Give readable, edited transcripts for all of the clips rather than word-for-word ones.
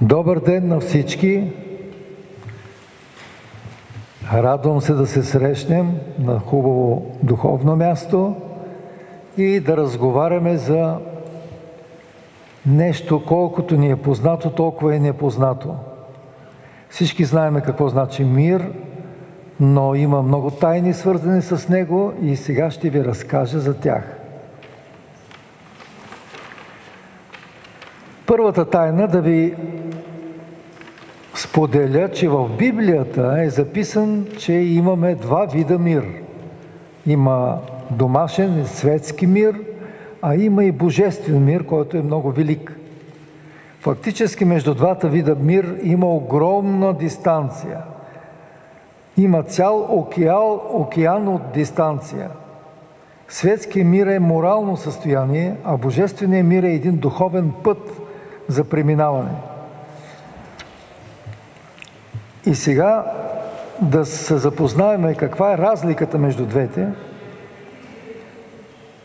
Добър ден на всички! Радвам се да се срещнем на хубаво духовно място и да разговаряме за нещо, колкото ни е познато, толкова е непознато. Всички знаем какво значи мир, но има много тайни свързани с него и сега ще ви разкажа за тях. Първата тайна да ви споделя, че в Библията е записан, че имаме два вида мир. Има домашен и светски мир, а има и божествен мир, който е много велик. Фактически между двата вида мир има огромна дистанция. Има цял океан от дистанция. Светският мир е морално състояние, а божественият мир е един духовен път за преминаване. И сега да се запознаем каква е разликата между двете.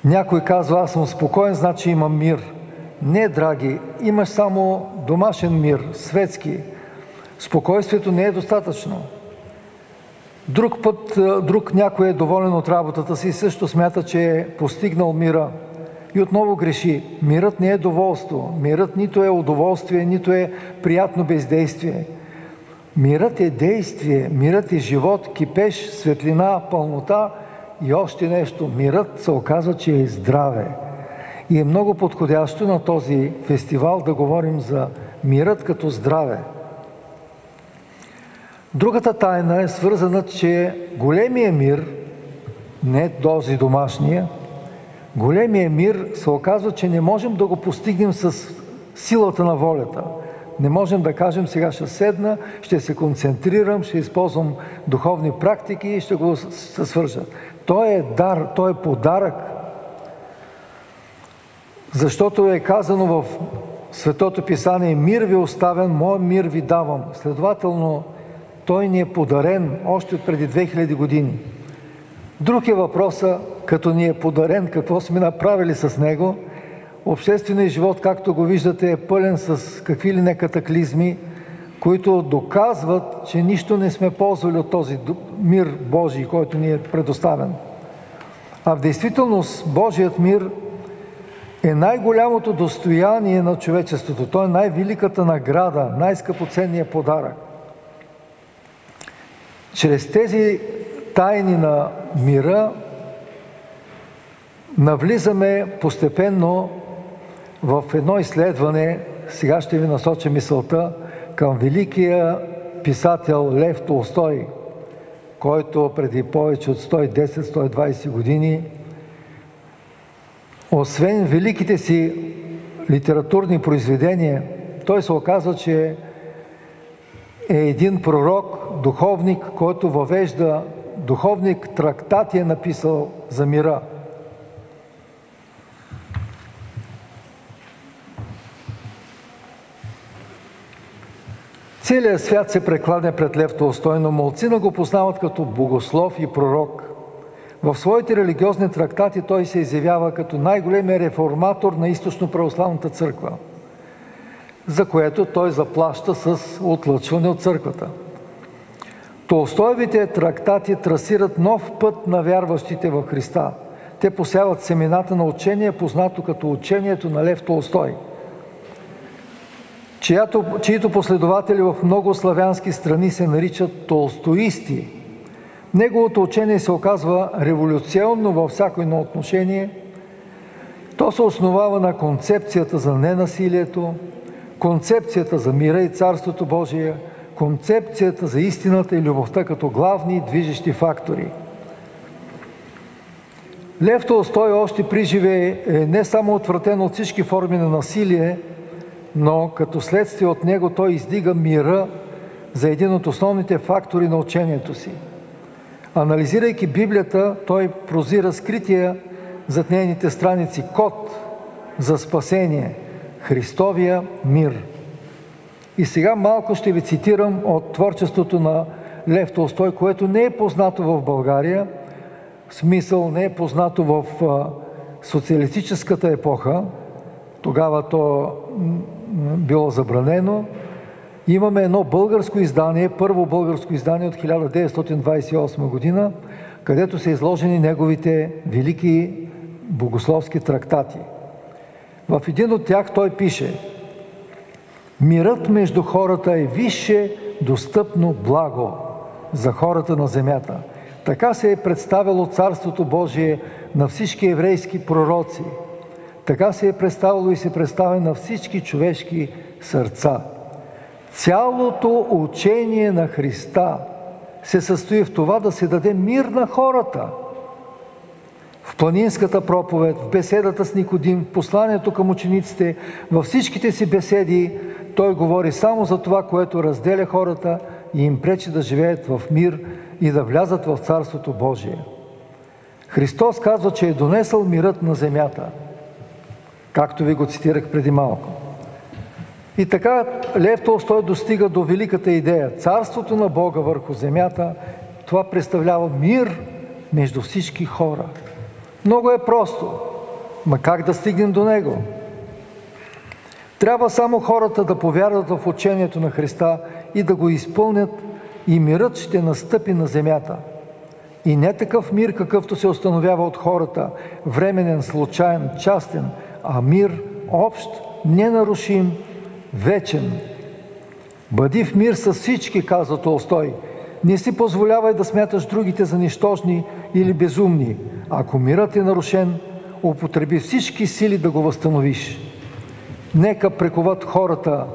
Някой казва, аз съм спокоен, значи имам мир. Не, драги, имаш само домашен мир, светски. Спокойствието не е достатъчно. Друг някой е доволен от работата си и също смята, че е постигнал мира. И отново греши. Мирът не е доволство. Мирът нито е удоволствие, нито е приятно бездействие. Мирът е действие, мирът е живот, кипеж, светлина, пълнота и още нещо. Мирът се оказва, че е здраве. И е много подходящо на този фестивал да говорим за мирът като здраве. Другата тайна е свързана, че големия мир, не този домашния, големия мир се оказва, че не можем да го постигнем с силата на волята. Не можем да кажем, сега ще седна, ще се концентрирам, ще използвам духовни практики и ще го свържа. Той е дар, той е подарък. Защото е казано в Светото Писание, мир ви оставям, моя мир ви давам. Следователно, той ни е подарен още от преди 2000 години. Друг е въпросът, като ни е подарен, какво сме направили с него. Общественият живот, както го виждате, е пълен с какви ли не катаклизми, които доказват, че нищо не сме ползвали от този мир Божий, който ни е предоставен. А в действителност Божият мир е най-голямото достояние на човечеството. Той е най-великата награда, най-скъпоценният подарък. Чрез тези тайни на мира навлизаме постепенно в едно изследване. Сега ще ви насоча мисълта към великия писател Лев Толстой, който преди повече от 110-120 години, освен великите си литературни произведения, той се оказва, че е един пророк, духовник, който въвежда духовник, трактати е написал за мира. Целият свят се прекланя пред Лев Толстой, но малцина го познават като богослов и пророк. В своите религиозни трактати той се изявява като най-големия реформатор на източно-православната църква, за което той заплаща с отлъчване от църквата. Толстоевите трактати трасират нов път на вярващите в Христа. Те посяват семената на учение, познато като учението на Лев Толстой, чието последователи в много славянски страни се наричат толстоисти. Неговото учение се оказва революционно във всяко едно отношение. То се основава на концепцията за ненасилието, концепцията за мира и Царството Божие, концепцията за истината и любовта като главни движещи фактори. Лев Толстой още при живее е не само отвратен от всички форми на насилие, но като следствие от него той издига мира за един от основните фактори на учението си. Анализирайки Библията, той прозира скрития зад нейните страници код за спасение – Христовия мир. И сега малко ще ви цитирам от творчеството на Лев Толстой, което не е познато в България, в смисъл не е познато в социалистическата епоха, тогава то било забранено, Имаме едно българско издание, първо българско издание от 1928 година, където са изложени неговите велики богословски трактати. В един от тях той пише: мирът между хората е висше достъпно благо за хората на земята. Така се е представило Царството Божие на всички еврейски пророци. Така се е представило и се представя на всички човешки сърца. Цялото учение на Христа се състои в това да се даде мир на хората. В планинската проповед, в беседата с Никодим, в посланието към учениците, във всичките си беседи той говори само за това, което разделя хората и им пречи да живеят в мир и да влязат в Царството Божие. Христос казва, че е донесъл мирът на земята, както ви го цитирах преди малко. И така Лев Толстой достига до великата идея. Царството на Бога върху земята, това представлява мир между всички хора. Много е просто, ма как да стигнем до него? Трябва само хората да повярват в учението на Христа и да го изпълнят, и мирът ще настъпи на земята. И не такъв мир, какъвто се установява от хората, временен, случайен, частен, а мир общ, ненарушим, вечен. Бъди в мир с всички, казва Толстой. Не си позволявай да смяташ другите за нищожни или безумни. Ако мирът е нарушен, употреби всички сили да го възстановиш. Нека прековат хората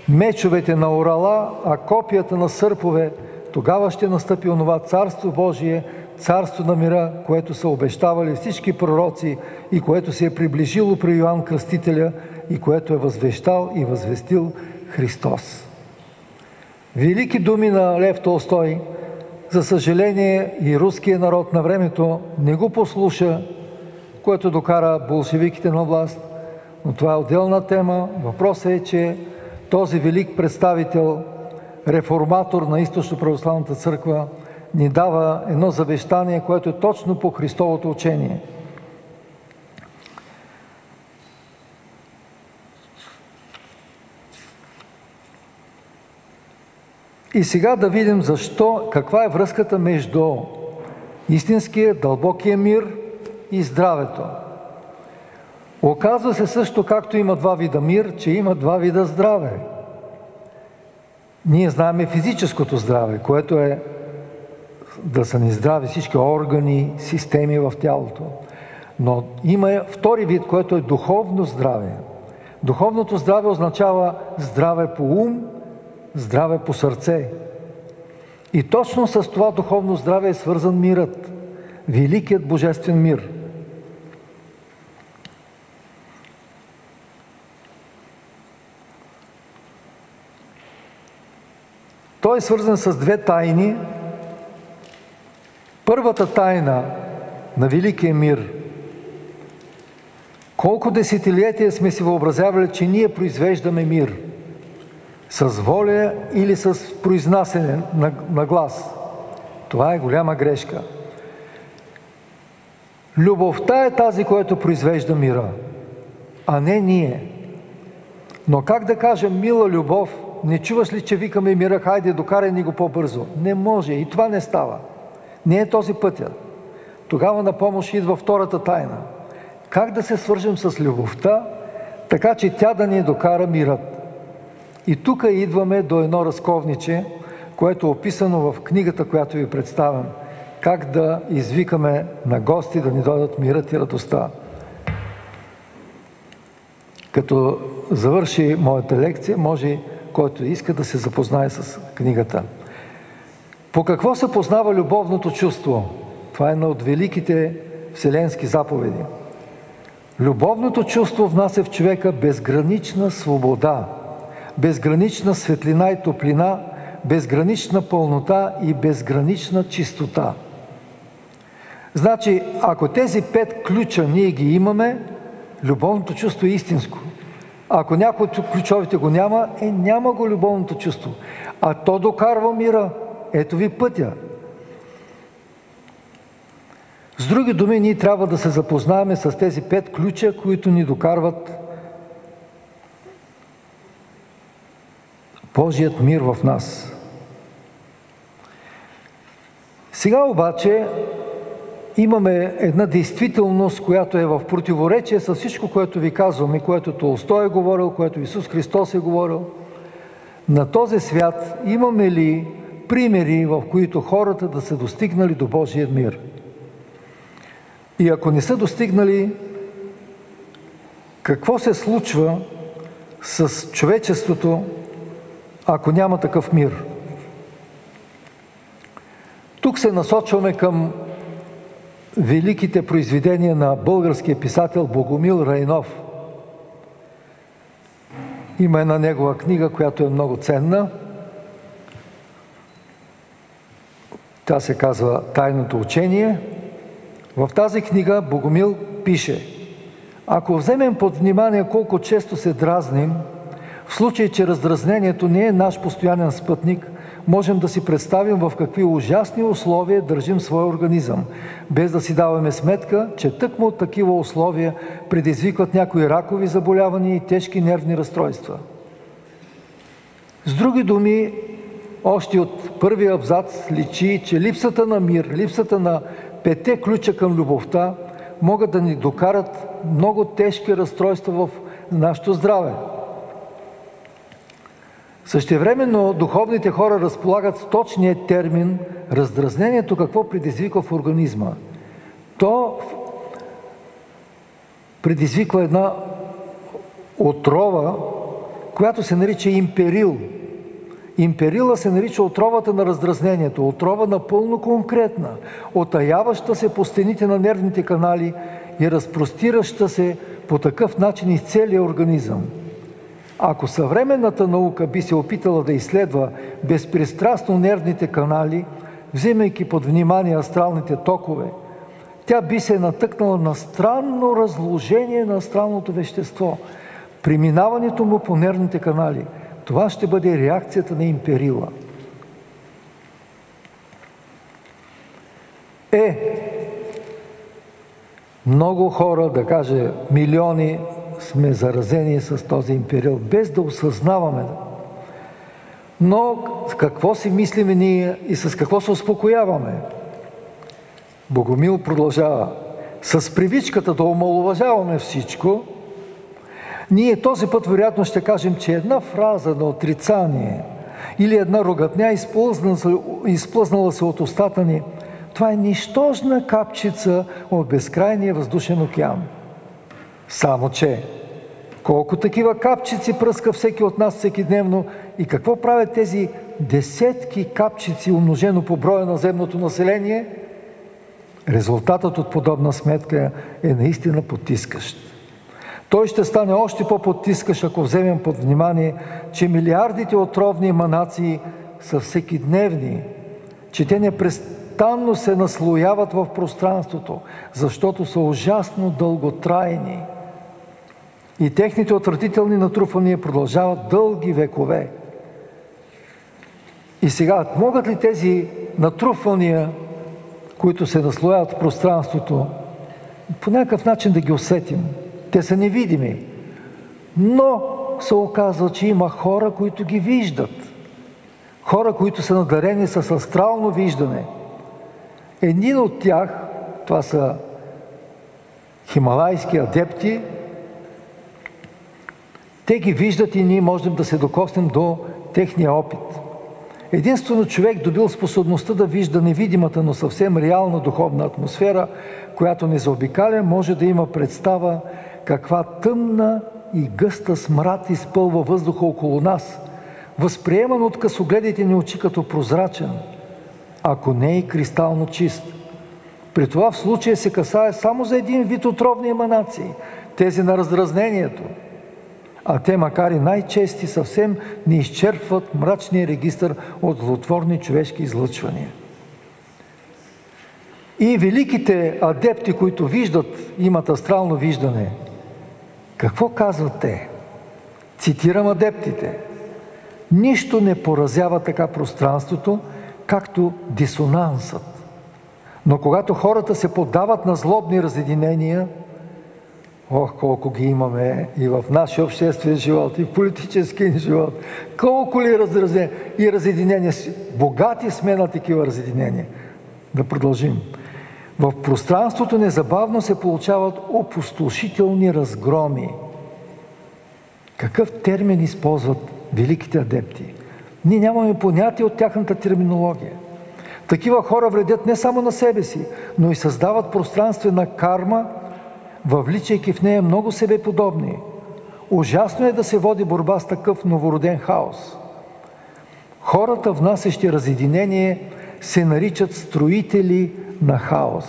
мечовете на орала, а копията на сърпове. Тогава ще настъпи онова Царство Божие, Царство на мира, което са обещавали всички пророци и което се е приближило при Йоанн Кръстителя и което е възвещал и възвестил Христос. Велики думи на Лев Толстой. За съжаление и руският народ на времето не го послуша, което докара болшевиките на власт, но това е отделна тема. Въпросът е, че този велик представител, реформатор на Източно-православната църква, ни дава едно завещание, което е точно по Христовото учение. И сега да видим защо, каква е връзката между истинския, дълбокия мир и здравето. Оказва се също, както има два вида мир, че има два вида здраве. Ние знаем физическото здраве, което е да са ни здрави всички органи, системи в тялото. Но има втори вид, което е духовно здраве. Духовното здраве означава здраве по ум, здраве по сърце. И точно с това духовно здраве е свързан мирът, великият божествен мир. Той е свързан с две тайни. Първата тайна на великия мир. Колко десетилетия сме си въобразявали, че ние произвеждаме мир с воля или с произнасяне на глас. Това е голяма грешка. Любовта е тази, която произвежда мира, а не ние. Но как да кажем мила любов? Не чуваш ли, че викаме мира, хайде, докарай ни го по-бързо? Не може и това не става. Не е този пътя. Тогава на помощ идва втората тайна. Как да се свържем с любовта, така че тя да ни докара мирът? И тук идваме до едно разковниче, което е описано в книгата, която ви представям. Как да извикаме на гости да ни дойдат мирът и радостта. Като завърши моята лекция, може който иска да се запознае с книгата. По какво се познава любовното чувство? Това е една от великите вселенски заповеди. Любовното чувство внася в човека безгранична свобода, безгранична светлина и топлина, безгранична пълнота и безгранична чистота. Значи, ако тези 5 ключа ние ги имаме, любовното чувство е истинско. Ако някой от ключовите го няма, няма го любовното чувство. А то докарва мира. Ето ви пътя. С други думи, ние трябва да се запознаем с тези 5 ключа, които ни докарват Божият мир в нас. Сега обаче имаме една действителност, която е в противоречие с всичко, което ви казвам и което Толстой е говорил, което Исус Христос е говорил. На този свят имаме ли примери, в които хората да са достигнали до Божия мир? И ако не са достигнали, какво се случва с човечеството, ако няма такъв мир? Тук се насочваме към великите произведения на българския писател Богомил Райнов. Има една негова книга, която е много ценна. Тя се казва "Тайното учение". В тази книга Богомил пише: ако вземем под внимание колко често се дразним, в случай, че раздразнението не е наш постоянен спътник, можем да си представим в какви ужасни условия държим своя организъм, без да си даваме сметка, че тъкмо от такива условия предизвикват някои ракови заболявания и тежки нервни разстройства. С други думи, още от първия абзац личи, че липсата на мир, липсата на 5 ключа към любовта могат да ни докарат много тежки разстройства в нашето здраве. Същевременно духовните хора разполагат с точния термин раздразнението какво предизвиква в организма. То предизвиква една отрова, която се нарича империл. Империла се нарича отровата на раздразнението, отрова напълно конкретна, отаяваща се по стените на нервните канали и разпростираща се по такъв начин из целия организъм. Ако съвременната наука би се опитала да изследва безпристрастно нервните канали, вземайки под внимание астралните токове, тя би се натъкнала на странно разложение на астралното вещество. Преминаването му по нервните канали. Това ще бъде реакцията на империла. Много хора, да кажа милиони, сме заразени с този империл, без да осъзнаваме. Но какво си мислиме ние и с какво се успокояваме? Богомил продължава: с привичката да омаловажаваме всичко, ние този път вероятно ще кажем, че една фраза на отрицание или една ругатня, изплъзнала се от устата ни, това е нищожна капчица от безкрайния въздушен океан. Само че, колко такива капчици пръска всеки от нас всекидневно и какво правят тези десетки капчици, умножено по броя на земното население? Резултатът от подобна сметка е наистина потискащ. Той ще стане още по-потискащ, ако вземем под внимание, че милиардите отровни еманации са всекидневни, че те непрестанно се наслояват в пространството, защото са ужасно дълготрайни. И техните отвратителни натрупвания продължават дълги векове. И сега, могат ли тези натрупвания, които се наслояват в пространството, по някакъв начин да ги усетим? Те са невидими. Но се оказва, че има хора, които ги виждат. Хора, които са надарени с астрално виждане. Един от тях, това са хималайски адепти, те ги виждат и ние можем да се докоснем до техния опит. Единствено човек, добил способността да вижда невидимата, но съвсем реална духовна атмосфера, която не заобикаля, може да има представа каква тъмна и гъста смрад изпълва въздуха около нас, възприеман от късогледите ни очи като прозрачен, ако не и кристално чист. При това в случая се касае само за един вид отровни еманации, тези на раздразнението. А те, макар и най-чести, съвсем не изчерпват мрачния регистър от злотворни човешки излъчвания. И великите адепти, които виждат, имат астрално виждане, какво казват те? Цитирам адептите: нищо не поразява така пространството, както дисонансът. Но когато хората се поддават на злобни разединения, Ох, колко ги имаме и в нашия обществен живот, и в политическия живот. Колко ли разразне и разединения. Богати сме на такива разединения. Да продължим. В пространството незабавно се получават опустошителни разгроми. Какъв термин използват великите адепти? Ние нямаме понятие от тяхната терминология. Такива хора вредят не само на себе си, но и създават пространствена карма, въвличайки в нея много себеподобни. Ужасно е да се води борба с такъв новороден хаос. Хората, внасящи разединение, се наричат строители на хаос.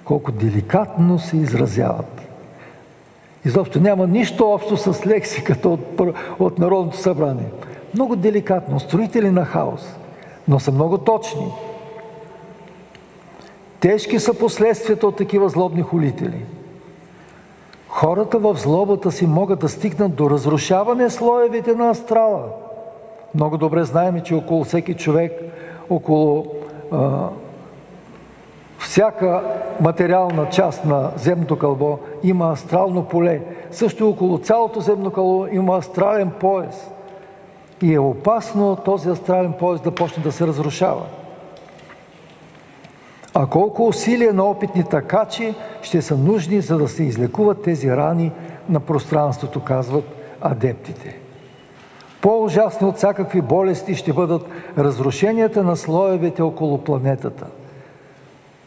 Колко деликатно се изразяват. Изобщо няма нищо общо с лексиката от Народното събрание. Много деликатно, строители на хаос, но са много точни. Тежки са последствията от такива злобни хулители. Хората в злобата си могат да стигнат до разрушаване слоевете на астрала. Много добре знаем, че около всеки човек, около всяка материална част на земното кълбо има астрално поле. Също около цялото земно кълбо има астрален пояс. И е опасно този астрален пояс да почне да се разрушава. А колко усилия на опитни такачи ще са нужни, за да се излекуват тези рани на пространството, казват адептите. По-ужасно от всякакви болести ще бъдат разрушенията на слоевете около планетата.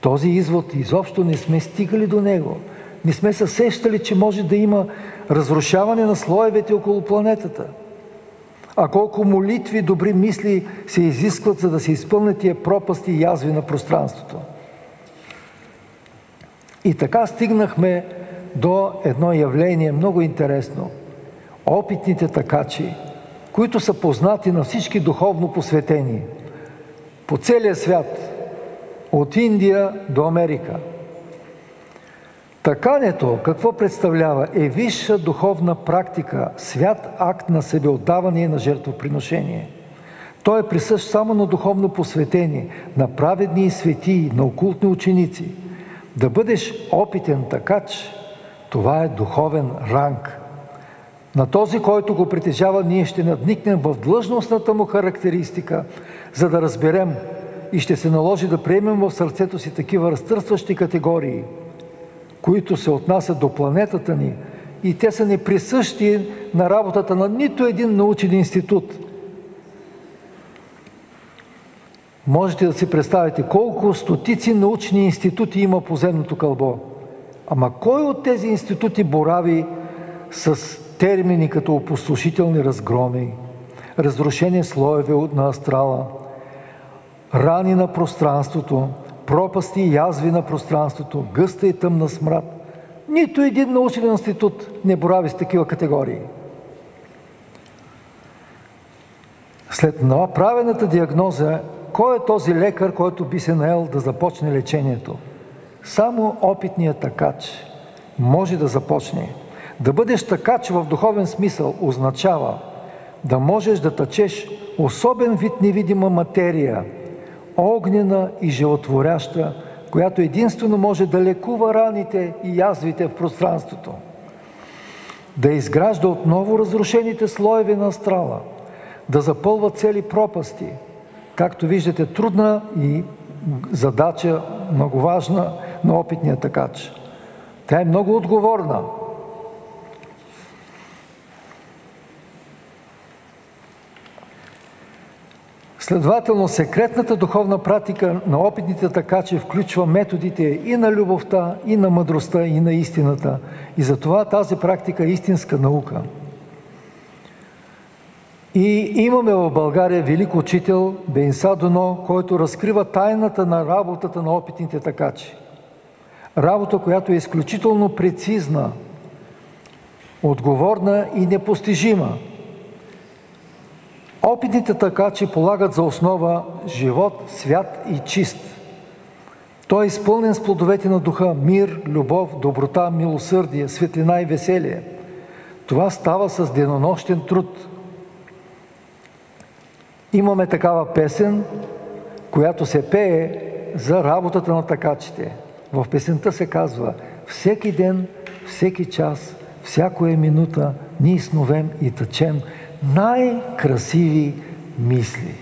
Този извод изобщо не сме стигали до него. Не сме се сещали, че може да има разрушаване на слоевете около планетата. А колко молитви, добри мисли се изискват, за да се изпълнят тия пропасти и язви на пространството. И така стигнахме до едно явление много интересно. Опитните такачи, които са познати на всички духовно посветени по целия свят, от Индия до Америка. Такането, какво представлява? Е висша духовна практика, свят акт на себеотдаване и на жертвоприношение. Той е присъщ само на духовно посветени, на праведни и светии, на окултни ученици. Да бъдеш опитен такач, това е духовен ранг. На този, който го притежава, ние ще надникнем в длъжностната му характеристика, за да разберем и ще се наложи да приемем в сърцето си такива разтърсващи категории, които се отнасят до планетата ни и те са неприсъщи на работата на нито един научен институт. Можете да си представите колко стотици научни институти има по земното кълбо. Ама кой от тези институти борави с термини като опустошителни разгроми, разрушени слоеве на астрала, рани на пространството, пропасти и язви на пространството, гъста и тъмна смрад? Нито един научен институт не борави с такива категории. След направената диагноза, кой е този лекар, който би се наел да започне лечението? Само опитният такач може да започне. Да бъдеш такач в духовен смисъл означава да можеш да тъчеш особен вид невидима материя, огнена и животворяща, която единствено може да лекува раните и язвите в пространството. Да изгражда отново разрушените слоеве на астрала, да запълва цели пропасти. Както виждате, трудна и задача, много важна на опитния такач. Тя е много отговорна. Следователно, секретната духовна практика на опитните такачи включва методите и на любовта, и на мъдростта, и на истината. И затова тази практика е истинска наука. И имаме в България велик учител Бенса Доно, който разкрива тайната на работата на опитните такачи. Работа, която е изключително прецизна, отговорна и непостижима. Опитните такачи полагат за основа живот, свят и чист. Той е изпълнен с плодовете на духа – мир, любов, доброта, милосърдие, светлина и веселие. Това става с денонощен труд. Имаме такава песен, която се пее за работата на такачите. В песента се казва: всеки ден всеки час, всяко е минута, ние сновем и тъчем най-красиви мисли.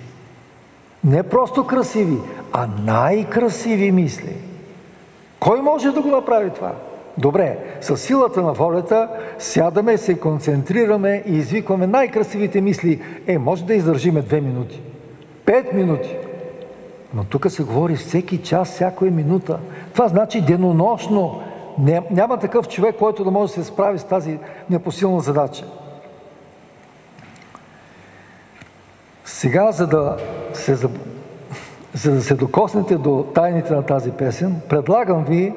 Не просто красиви, а най-красиви мисли. Кой може да го направи това? Добре, със силата на волята сядаме, се концентрираме и извикваме най-красивите мисли. Може да издържиме 2 минути, 5 минути. Но тук се говори всеки час, всяко е минута. Това значи денонощно. Няма такъв човек, който да може да се справи с тази непосилна задача. Сега, за да се докоснете до тайните на тази песен, предлагам ви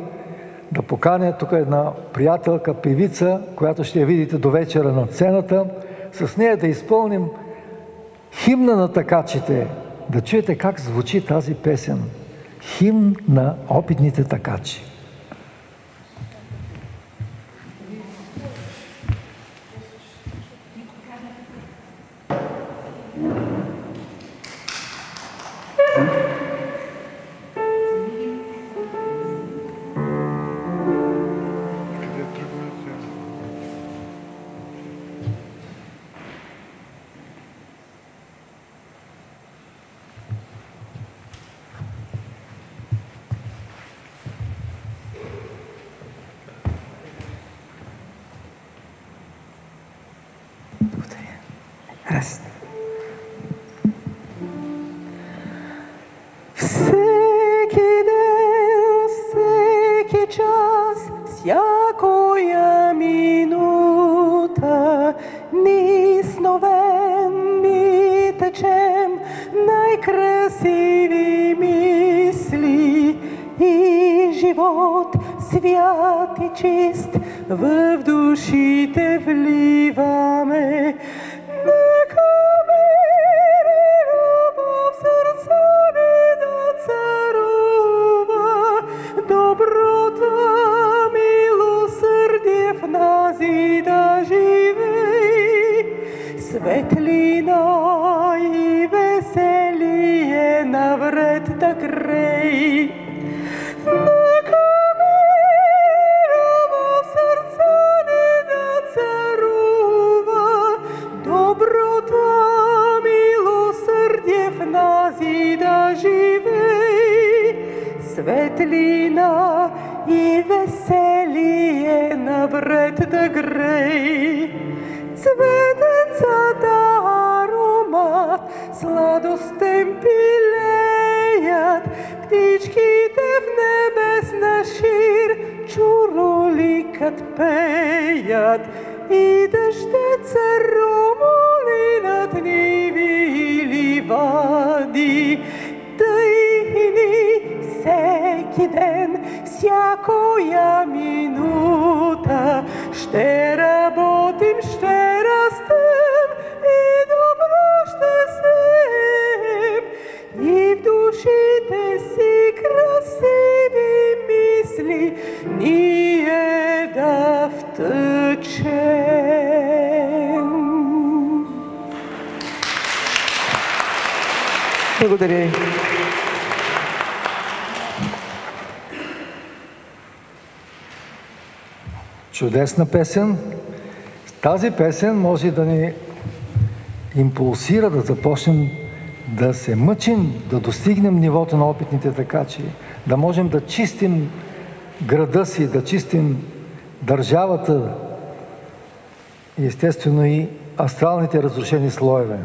да поканя тук една приятелка, певица, която ще я видите до вечера на сцената, с нея да изпълним химна на такачите, да чуете как звучи тази песен. Химн на опитните такачи. Раз. Всеки ден, всеки час, всякоя минута, ни сновем, ми течем най-красиви мисли и живот свят и чист в душите вливаме. Нека мир и любов в сърца ни да царува, доброта, милосърдие в нас и да живей, светлина и веселие навред да грей. Нека светлина и веселие навред да грей. Цветенцата аромат сладостен пилеят, птичките в небесна шир чуроликът пеят и дъждец ромоли над ниви и ливади. Всеки ден, всякоя минута ще работим, ще растем и добро ще сеем и в душите си красиви мисли ние да втъчем. Благодаря. Чудесна песен. Тази песен може да ни импулсира да започнем да се мъчим, да достигнем нивото на опитните такачи, да можем да чистим града си, да чистим държавата и естествено и астралните разрушени слоеве.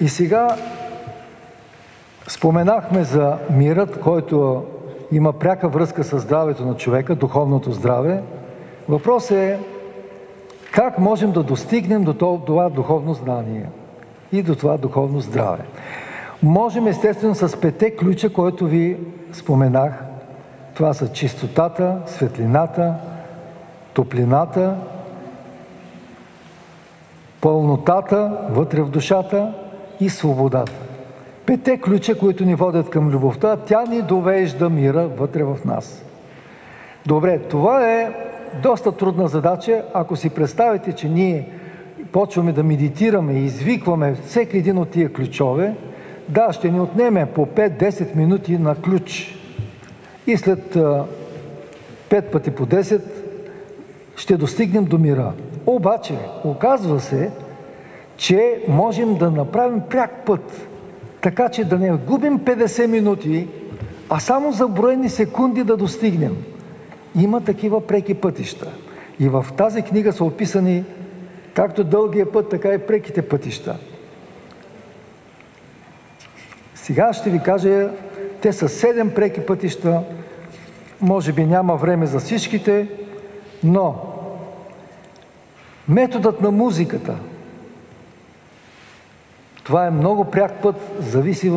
И сега споменахме за мирът, който има пряка връзка с здравето на човека, духовното здраве. Въпросът е как можем да достигнем до това духовно знание и до това духовно здраве. Можем естествено с 5 ключа, които ви споменах. Това са чистотата, светлината, топлината, пълнотата вътре в душата и свободата. 5 ключа, които ни водят към любовта, тя ни довежда мира вътре в нас. Добре, това е доста трудна задача. Ако си представите, че ние почваме да медитираме и извикваме всеки един от тия ключове, Да, ще ни отнеме по 5-10 минути на ключ. И след 5 пъти по 10 ще достигнем до мира. Обаче, оказва се, че можем да направим пряк път, така че да не губим 50 минути, а само за броени секунди да достигнем. Има такива преки пътища. И в тази книга са описани както дългия път, така и преките пътища. Сега ще ви кажа, те са 7 преки пътища, може би няма време за всичките, но методът на музиката, това е много пряк път, зависи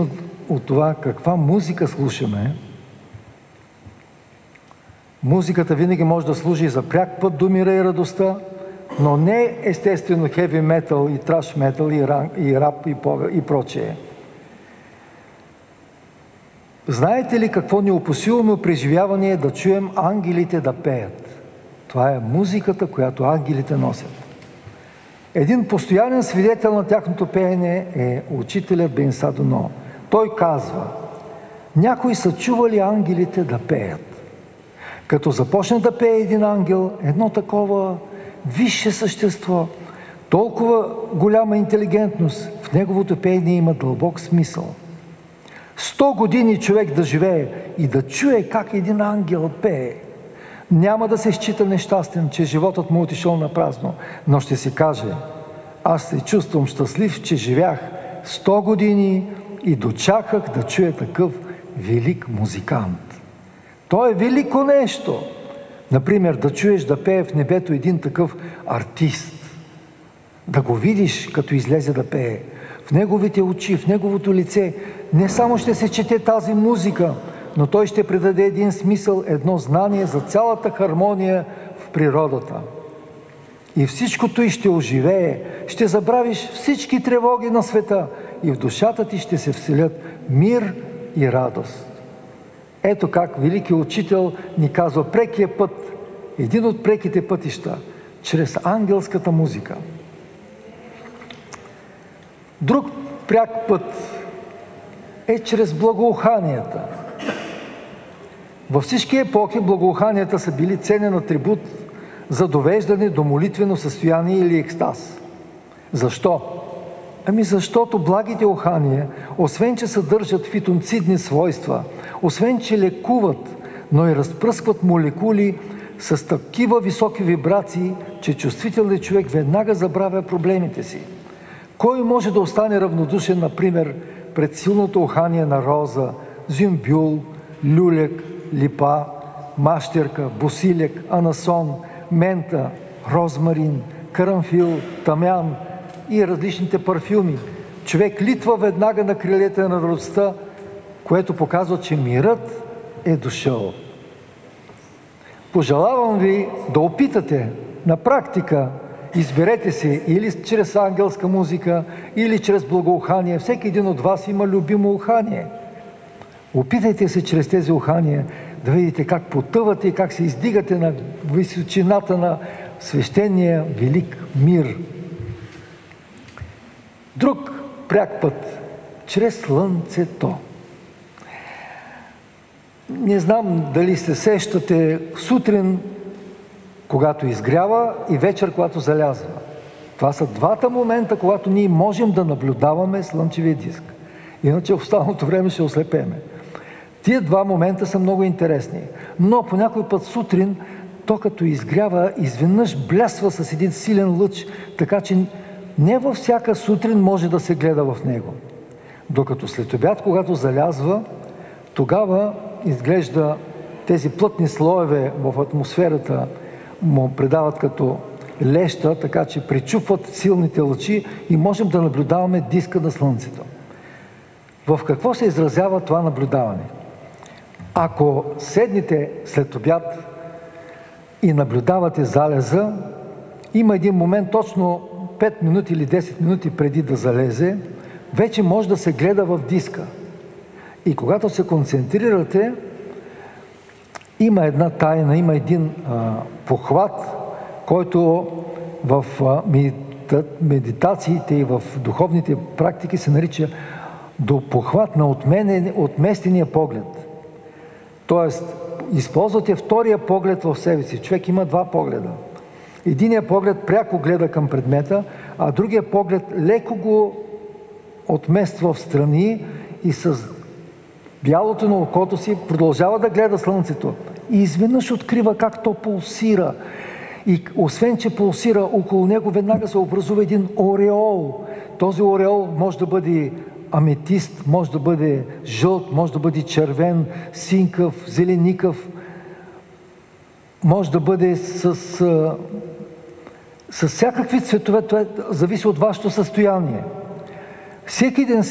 от това каква музика слушаме. Музиката винаги може да служи за пряк път до мира и радостта, но не естествено хеви метал и траш метал и рап и прочее. Знаете ли какво неописуемо преживяване е да чуем ангелите да пеят? Това е музиката, която ангелите носят. Един постоянен свидетел на тяхното пеене е учителят Бен Садоно. Той казва: някои са чували ангелите да пеят. Като започне да пее един ангел, едно такова висше същество, толкова голяма интелигентност, в неговото пеене има дълбок смисъл. 100 години човек да живее и да чуе как един ангел пее, няма да се счита нещастен, че животът му отишъл на празно, но ще си каже: аз се чувствам щастлив, че живях 100 години и дочаках да чуя такъв велик музикант. То е велико нещо. Например, да чуеш да пее в небето един такъв артист, да го видиш като излезе да пее. В неговите очи, в неговото лице не само ще се чете тази музика, но той ще предаде един смисъл, едно знание за цялата хармония в природата. И всичкото и ще оживее, ще забравиш всички тревоги на света и в душата ти ще се вселят мир и радост. Ето как великият учител ни казва прекия път, един от преките пътища, чрез ангелската музика. Друг пряк път е чрез благоуханията. Във всички епохи благоуханията са били ценен атрибут за довеждане до молитвено състояние или екстаз. Защо? Защото благите ухания, освен че съдържат фитонцидни свойства, освен че лекуват, но и разпръскват молекули с такива високи вибрации, че чувствителният човек веднага забравя проблемите си. Кой може да остане равнодушен, например, пред силното ухание на роза, зюмбюл, люлек, липа, мащерка, босилек, анасон, мента, розмарин, карамфил, тамян и различните парфюми? Човек литва веднага на крилете на радостта, което показва, че мирът е дошъл. Пожелавам ви да опитате на практика. Изберете си или чрез ангелска музика, или чрез благоухание. Всеки един от вас има любимо ухание. Опитайте се чрез тези ухания да видите как потъвате и как се издигате на височината на свещения велик мир. Друг пряк път – чрез слънцето. Не знам дали се сещате сутрин, когато изгрява, и вечер, когато залязва. Това са двата момента, когато ние можем да наблюдаваме слънчевия диск. Иначе в останалото време ще ослепеме. Тия два момента са много интересни. Но по някой път сутрин, то като изгрява, изведнъж блясва с един силен лъч, така че не във всяка сутрин може да се гледа в него. Докато след обяд, когато залязва, тогава изглежда тези плътни слоеве в атмосферата му предават като леща, така че причупват силните лъчи и можем да наблюдаваме диска на Слънцето. В какво се изразява това наблюдаване? Ако седнете след обяд и наблюдавате залеза, има един момент, точно 5 минути или 10 минути преди да залезе, вече може да се гледа в диска. И когато се концентрирате, има една тайна, има един похват, който в медитациите и в духовните практики се нарича до похват на отместения поглед. Тоест, използвате втория поглед в себе си. Човек има два погледа. Единият поглед пряко гледа към предмета, а другия поглед леко го отмества в страни и с бялото на окото си продължава да гледа слънцето. И изведнъж открива как то пулсира. И освен, че пулсира, около него веднага се образува един ореол. Този ореол може да бъде аметист, може да бъде жълт, може да бъде червен, синкав, зеленикав, може да бъде с всякакви цветове. Това зависи от вашето състояние. Всеки един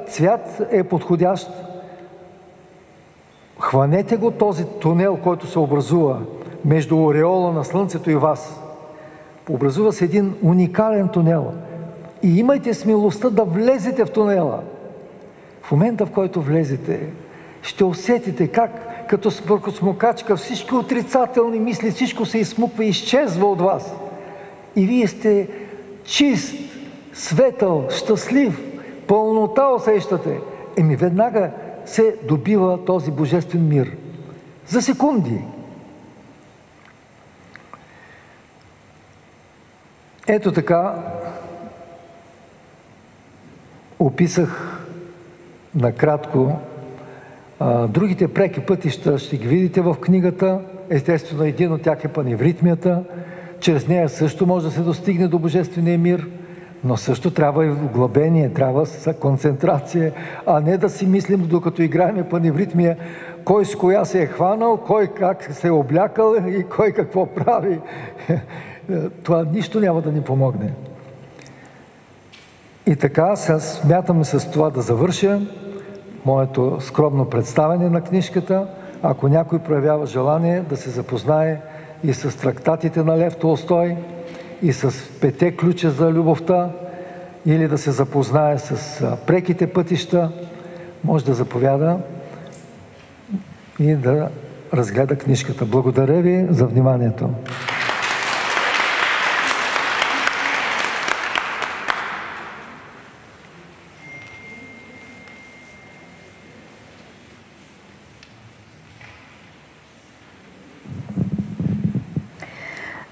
цвят е подходящ. Хванете го този тунел, който се образува между ореола на Слънцето и вас. Образува се един уникален тунел. И имайте смелостта да влезете в тунела. В момента, в който влезете, ще усетите как, като смокачка, всички отрицателни мисли, всичко се изсмуква и изчезва от вас. И вие сте чист, светъл, щастлив, пълнота усещате. Веднага се добива този божествен мир. За секунди. Ето така описах накратко. Другите преки пътища ще ги видите в книгата. Естествено, един от тях е паневритмията. Чрез нея също може да се достигне до божествения мир, но също трябва и вглъбение, трябва концентрация, а не да си мислим, докато играем паневритмия, кой с коя се е хванал, кой как се е облякал и кой какво прави. Това нищо няма да ни помогне. И така, смятам с това да завърша моето скромно представяне на книжката. Ако някой проявява желание да се запознае и с трактатите на Лев Толстой, и с 5 ключа за любовта, или да се запознае с преките пътища, може да заповяда и да разгледа книжката. Благодаря ви за вниманието.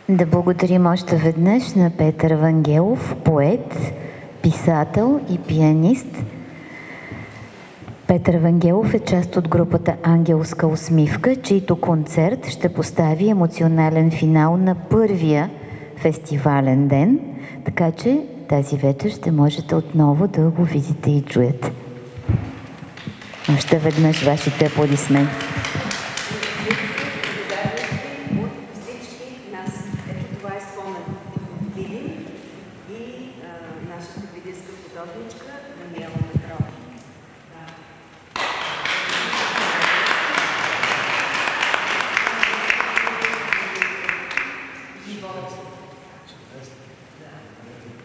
Да благодарим още веднъж на Петър Вангелов, поет, писател и пианист. Петър Вангелов е част от групата Ангелска усмивка, чийто концерт ще постави емоционален финал на първия фестивален ден, така че тази вечер ще можете отново да го видите и чуете. Още веднъж вашите аплодисменти. И нашата видейска художничка Даниела Петрова.